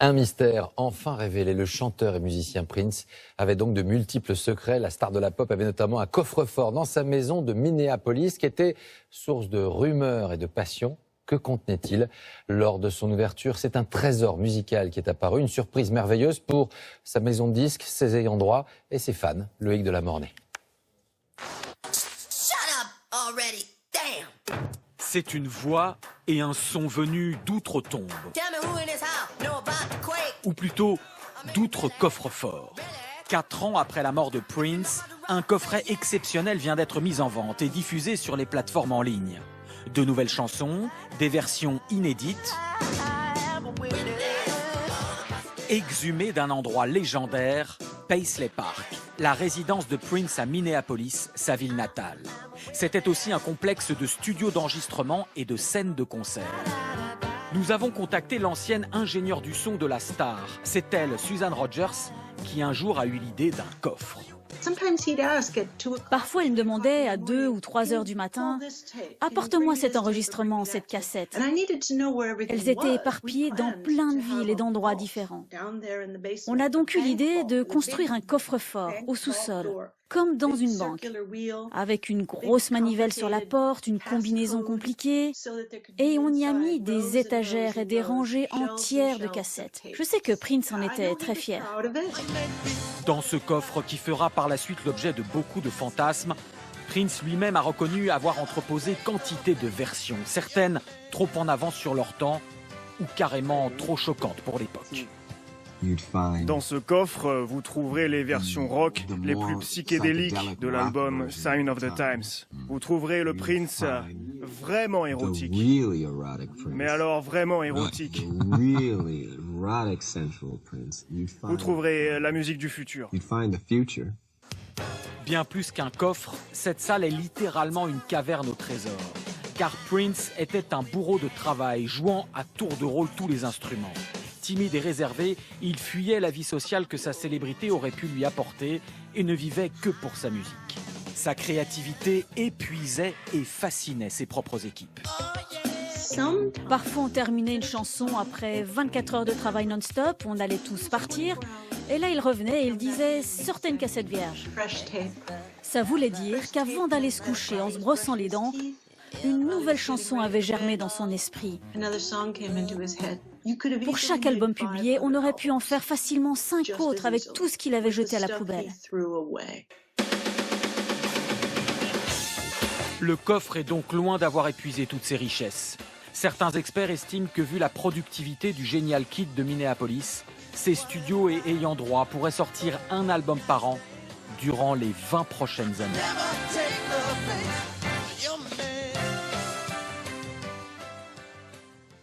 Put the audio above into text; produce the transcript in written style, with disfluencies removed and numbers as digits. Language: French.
Un mystère enfin révélé. Le chanteur et musicien Prince avait donc de multiples secrets. La star de la pop avait notamment un coffre-fort dans sa maison de Minneapolis qui était source de rumeurs et de passion. Que contenait-il? Lors de son ouverture, c'est un trésor musical qui est apparu, une surprise merveilleuse pour sa maison de disques, ses ayants droit et ses fans. Loïc de la Mornay. C'est une voix et un son venus d'outre-tombe. Ou plutôt d'outre-coffre-fort. 4 ans après la mort de Prince, un coffret exceptionnel vient d'être mis en vente et diffusé sur les plateformes en ligne. De nouvelles chansons, des versions inédites, exhumées d'un endroit légendaire, Paisley Park, la résidence de Prince à Minneapolis, sa ville natale. C'était aussi un complexe de studios d'enregistrement et de scènes de concert. Nous avons contacté l'ancienne ingénieure du son de la star. C'est elle, Susan Rogers, qui un jour a eu l'idée d'un coffre. Parfois, il me demandait à 2 ou 3 heures du matin « Apporte-moi cet enregistrement, cette cassette ». Elles étaient éparpillées dans plein de villes et d'endroits différents. On a donc eu l'idée de construire un coffre-fort au sous-sol, comme dans une banque, avec une grosse manivelle sur la porte, une combinaison compliquée, et on y a mis des étagères et des rangées entières de cassettes. Je sais que Prince en était très fier. Dans ce coffre qui fera par la suite l'objet de beaucoup de fantasmes, Prince lui-même a reconnu avoir entreposé quantité de versions, certaines trop en avance sur leur temps ou carrément trop choquantes pour l'époque. Dans ce coffre, vous trouverez les versions rock les plus psychédéliques de l'album Sign of the Times. Vous trouverez le Prince vraiment érotique. Mais alors vraiment érotique. Vous trouverez la musique du futur. Bien plus qu'un coffre, cette salle est littéralement une caverne au trésor. Car Prince était un bourreau de travail, jouant à tour de rôle tous les instruments. Timide et réservé, il fuyait la vie sociale que sa célébrité aurait pu lui apporter et ne vivait que pour sa musique. Sa créativité épuisait et fascinait ses propres équipes. Parfois, on terminait une chanson après 24 heures de travail non-stop, on allait tous partir, et là, il revenait et il disait « Sortez une cassette vierge ». Ça voulait dire qu'avant d'aller se coucher en se brossant les dents, une nouvelle chanson avait germé dans son esprit. Pour chaque album publié, on aurait pu en faire facilement 5 autres avec tout ce qu'il avait jeté à la poubelle. Le coffre est donc loin d'avoir épuisé toutes ses richesses. Certains experts estiment que vu la productivité du génial kid de Minneapolis, ses studios et ayants droit pourraient sortir un album par an durant les 20 prochaines années.